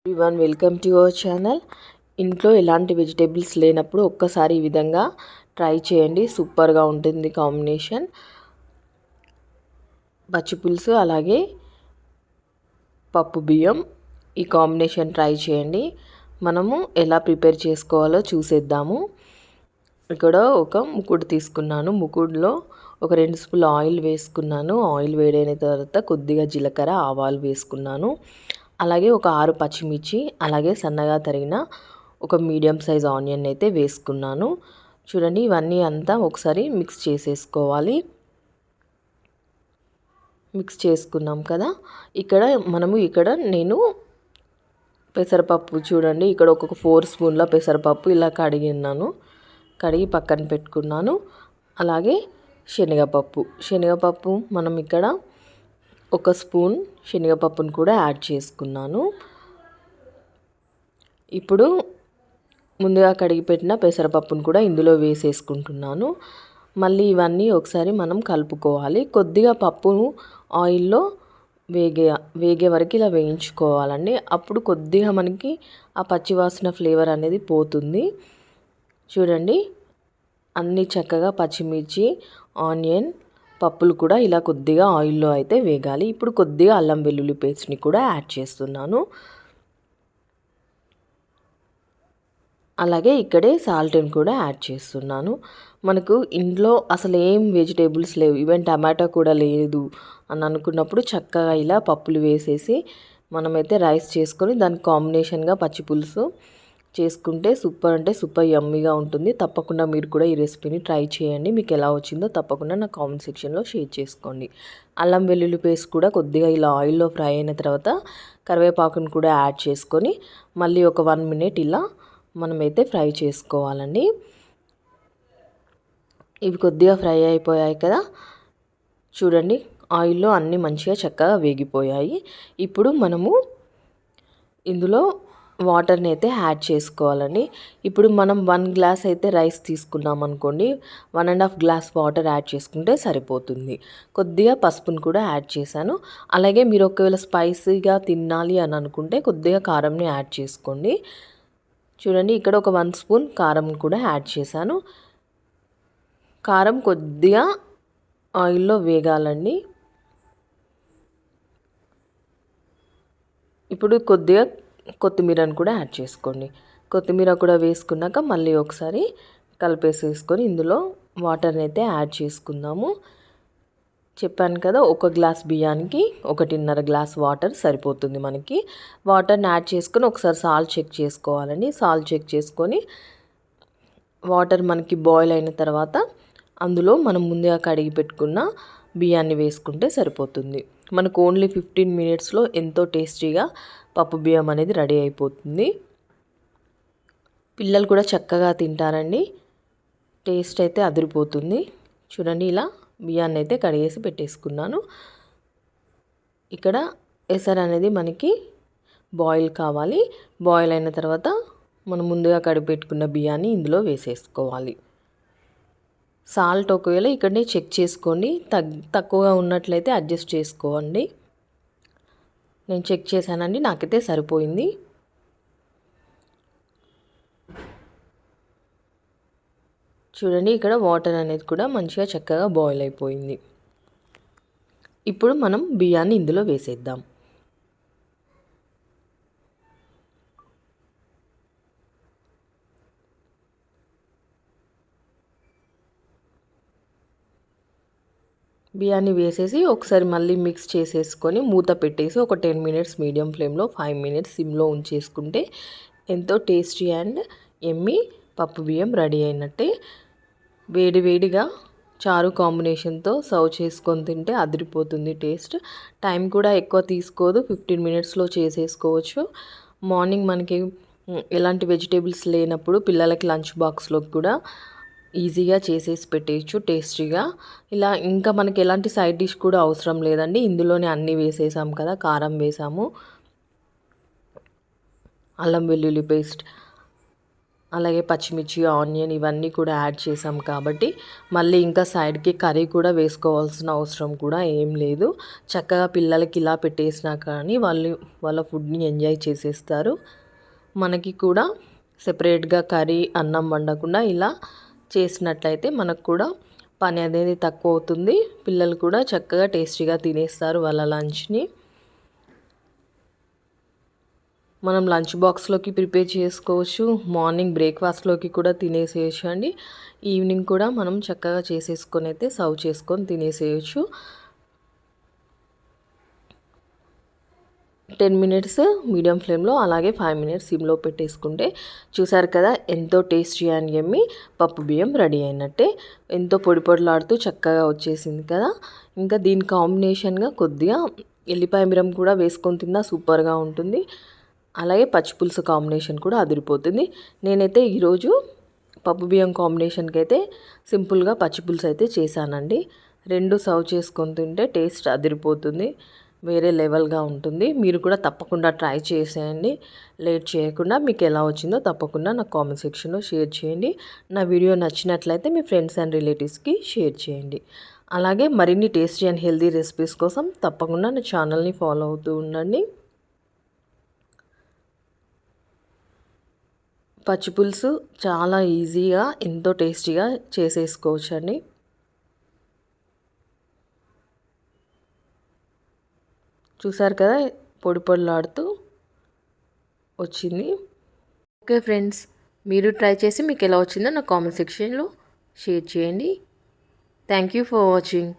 Everyone welcome to our channel. ఇంట్లో ఎలాంటి vegetables లేనప్పుడు ఒక్కసారి ఈ విధంగా ట్రై చేయండి. సూపర్గా ఉంటుంది కాంబినేషన్. పచ్చిపులుసు అలాగే పప్పు బియ్యం ఈ కాంబినేషన్ ట్రై చేయండి. మనము ఎలా ప్రిపేర్ చేసుకోవాలో చూసేద్దాము. ఇక్కడ ఒక ముకుడు తీసుకున్నాను. ముకుడులో ఒక 2 స్పూన్ల ఆయిల్ వేసుకున్నాను. ఆయిల్ వేడైన తర్వాత కొద్దిగా జీలకర్ర ఆవాలు వేసుకున్నాను. అలాగే ఒక 6 పచ్చిమిర్చి అలాగే సన్నగా తరిగిన ఒక మీడియం సైజ్ ఆనియన్ అయితే వేసుకున్నాను. చూడండి, ఇవన్నీ అంతా ఒకసారి మిక్స్ చేసేసుకోవాలి. మిక్స్ చేసుకున్నాం కదా. ఇక్కడ నేను పెసరపప్పు చూడండి, ఇక్కడ ఒక 4 స్పూన్ల పెసరపప్పు ఇలా కడిగి పక్కన పెట్టుకున్నాను. అలాగే శనగపప్పు మనం ఇక్కడ 1 స్పూన్ శనగపప్పును కూడా యాడ్ చేసుకున్నాను. ఇప్పుడు ముందుగా కడిగి పెట్టిన పెసరపప్పును కూడా ఇందులో వేసేసుకుంటున్నాను. మళ్ళీ ఇవన్నీ ఒకసారి మనం కలుపుకోవాలి. కొద్దిగా పప్పును ఆయిల్లో వేగే వరకు ఇలా వేయించుకోవాలండి. అప్పుడు కొద్దిగా మనకి ఆ పచ్చివాసన ఫ్లేవర్ అనేది పోతుంది. చూడండి, అన్నీ చక్కగా పచ్చిమిర్చి ఆనియన్ పప్పులు కూడా ఇలా కొద్దిగా ఆయిల్లో అయితే వేగాలి. ఇప్పుడు కొద్దిగా అల్లం వెల్లుల్లి పేస్ట్ని కూడా యాడ్ చేస్తున్నాను. అలాగే ఇక్కడే సాల్ట్ని కూడా యాడ్ చేస్తున్నాను. మనకు ఇంట్లో అసలు ఏం వెజిటేబుల్స్ లేవు, ఈవెన్ టమాటో కూడా లేదు అని అనుకున్నప్పుడు చక్కగా ఇలా పప్పులు వేసేసి మనమైతే రైస్ చేసుకొని దానికి కాంబినేషన్గా పచ్చి పులుసు చేసుకుంటే సూపర్ అంటే సూపర్ యమ్మీగా ఉంటుంది. తప్పకుండా మీరు కూడా ఈ రెసిపీని ట్రై చేయండి. మీకు ఎలా వచ్చిందో తప్పకుండా నా కామెంట్ సెక్షన్లో షేర్ చేసుకోండి. అల్లం వెల్లుల్లి పేస్ట్ కూడా కొద్దిగా ఇలా ఆయిల్లో ఫ్రై అయిన తర్వాత కరివేపాకును కూడా యాడ్ చేసుకొని మళ్ళీ ఒక 1 మినిట్ ఇలా మనమైతే ఫ్రై చేసుకోవాలండి. ఇవి కొద్దిగా ఫ్రై అయిపోయాయి కదా. చూడండి, ఆయిల్లో అన్నీ మంచిగా చక్కగా వేగిపోయాయి. ఇప్పుడు మనము ఇందులో వాటర్ని అయితే యాడ్ చేసుకోవాలండి. ఇప్పుడు మనం 1 గ్లాస్ అయితే రైస్ తీసుకున్నాం అనుకోండి, 1.5 గ్లాస్ వాటర్ యాడ్ చేసుకుంటే సరిపోతుంది. కొద్దిగా పసుపును కూడా యాడ్ చేశాను. అలాగే మీరు ఒకవేళ స్పైసీగా తినాలి అని అనుకుంటే కొద్దిగా కారంని యాడ్ చేసుకోండి. చూడండి, ఇక్కడ ఒక 1 స్పూన్ కారం కూడా యాడ్ చేశాను. కారం కొద్దిగా ఆయిల్లో వేగాలండి. ఇప్పుడు కొద్దిగా కొత్తిమీరను కూడా యాడ్ చేసుకోండి. కొత్తిమీర కూడా వేసుకున్నాక మళ్ళీ ఒకసారి కలిపేసేసుకొని ఇందులో వాటర్ని అయితే యాడ్ చేసుకుందాము. చెప్పాను కదా, 1 గ్లాస్ బియ్యానికి 1.5 గ్లాస్ వాటర్ సరిపోతుంది మనకి. వాటర్ని యాడ్ చేసుకొని ఒకసారి సాల్ట్ చెక్ చేసుకోవాలండి. సాల్ట్ చెక్ చేసుకొని వాటర్ మనకి బాయిల్ అయిన తర్వాత అందులో మనం ముందుగా కడిగి పెట్టుకున్న బియ్యాన్ని వేసుకుంటే సరిపోతుంది. మనకు ఓన్లీ 15 మినిట్స్లో ఎంతో టేస్టీగా పప్పు బియ్యం అనేది రెడీ అయిపోతుంది. పిల్లలు కూడా చక్కగా తింటారండి. టేస్ట్ అయితే అదిరిపోతుంది. చూడండి, ఇలా బియ్యాన్ని అయితే కడిగేసి పెట్టేసుకున్నాను. ఇక్కడ ఎసరు అనేది మనకి బాయిల్ కావాలి. బాయిల్ అయిన తర్వాత మనం ముందుగా కడిగి పెట్టుకున్న బియ్యాన్ని ఇందులో వేసేసుకోవాలి. సాల్ట్ ఒకవేళ ఇక్కడనే చెక్ చేసుకోండి, తక్కువగా ఉన్నట్లయితే అడ్జస్ట్ చేసుకోండి. నేను చెక్ చేశానండి, నాకైతే సరిపోయింది. చూడండి, ఇక్కడ వాటర్ అనేది కూడా మంచిగా చక్కగా బాయిల్ అయిపోయింది. ఇప్పుడు మనం బియ్యాన్ని ఇందులో వేసేద్దాం. బియ్యాన్ని వేసేసి ఒకసారి మళ్ళీ మిక్స్ చేసేసుకొని మూత పెట్టేసి ఒక 10 మినిట్స్ మీడియం ఫ్లేమ్లో 5 మినిట్స్ సిమ్లో ఉంచేసుకుంటే ఎంతో టేస్టీ అండ్ ఎమ్మీ పప్పు బియ్యం రెడీ అయినట్టే. వేడివేడిగా చారు కాంబినేషన్తో సర్వ్ చేసుకొని తింటే అదిరిపోతుంది టేస్ట్. టైం కూడా ఎక్కువ తీసుకోదు, 15 మినిట్స్లో చేసేసుకోవచ్చు. మార్నింగ్ మనకి ఎలాంటి వెజిటేబుల్స్ లేనప్పుడు పిల్లలకి లంచ్ బాక్స్లోకి కూడా ఈజీగా చేసేసి పెట్టేయచ్చు టేస్టీగా. ఇలా ఇంకా మనకి ఎలాంటి సైడ్ డిష్ కూడా అవసరం లేదండి. ఇందులోనే అన్నీ వేసేసాం కదా, కారం వేసాము, అల్లం వెల్లుల్లి పేస్ట్, అలాగే పచ్చిమిర్చి, ఆనియన్ ఇవన్నీ కూడా యాడ్ చేసాం కాబట్టి మళ్ళీ ఇంకా సైడ్కి కర్రీ కూడా వేసుకోవాల్సిన అవసరం కూడా ఏం లేదు. చక్కగా పిల్లలకి ఇలా పెట్టేసినా కానీ వాళ్ళ ఫుడ్ని ఎంజాయ్ చేసేస్తారు. మనకి కూడా సెపరేట్గా కర్రీ అన్నం వండకుండా ఇలా చేసినట్లయితే మనకు కూడా పని అనేది తక్కువ అవుతుంది. పిల్లలు కూడా చక్కగా టేస్టీగా తినేస్తారు వాళ్ళ లంచ్ని. మనం లంచ్ బాక్స్లోకి ప్రిపేర్ చేసుకోవచ్చు, మార్నింగ్ బ్రేక్ఫాస్ట్లోకి కూడా తినేసేయచ్చు అండి. ఈవినింగ్ కూడా మనం చక్కగా చేసేసుకొని అయితే సర్వ్ చేసుకొని తినేసేయచ్చు. 10 మినిట్స్ మీడియం ఫ్లేమ్లో, అలాగే 5 మినిట్స్ సిమ్లో పెట్టేసుకుంటే చూసారు కదా ఎంతో టేస్టీ అండ్ యమ్మీ పప్పు బియ్యం రెడీ అయినట్టే. ఎంతో పొడి పొడిలాడుతూ చక్కగా వచ్చేసింది కదా. ఇంకా దీని కాంబినేషన్గా కొద్దిగా ఎల్లిపాయ మిరం కూడా వేసుకొని తిన్నా సూపర్గా ఉంటుంది. అలాగే పచ్చిపులుసు కాంబినేషన్ కూడా అదిరిపోతుంది. నేనైతే ఈరోజు పప్పు బియ్యం కాంబినేషన్కి అయితే సింపుల్గా పచ్చిపులుసు అయితే చేశానండి. రెండు సర్వ్ చేసుకొని తింటే టేస్ట్ అదిరిపోతుంది, వేరే లెవెల్గా ఉంటుంది. మీరు కూడా తప్పకుండా ట్రై చేసేయండి. లేట్ చేయకుండా మీకు ఎలా వచ్చిందో తప్పకుండా నాకు కామెంట్ సెక్షన్లో షేర్ చేయండి. నా వీడియో నచ్చినట్లయితే మీ ఫ్రెండ్స్ అండ్ రిలేటివ్స్కి షేర్ చేయండి. అలాగే మరిన్ని టేస్టీ అండ్ హెల్తీ రెసిపీస్ కోసం తప్పకుండా నా ఛానల్ని ఫాలో అవుతూ ఉండండి. పచ్చిపులుసు చాలా ఈజీగా ఎంతో టేస్టీగా చేసేసుకోవచ్చండి. చూసారు కదా పొడి పొడిలాడుతూ వచ్చింది. ఓకే ఫ్రెండ్స్, మీరు ట్రై చేసి మీకు ఎలా వచ్చిందో నా కామెంట్ సెక్షన్లో షేర్ చేయండి. Thank you for watching.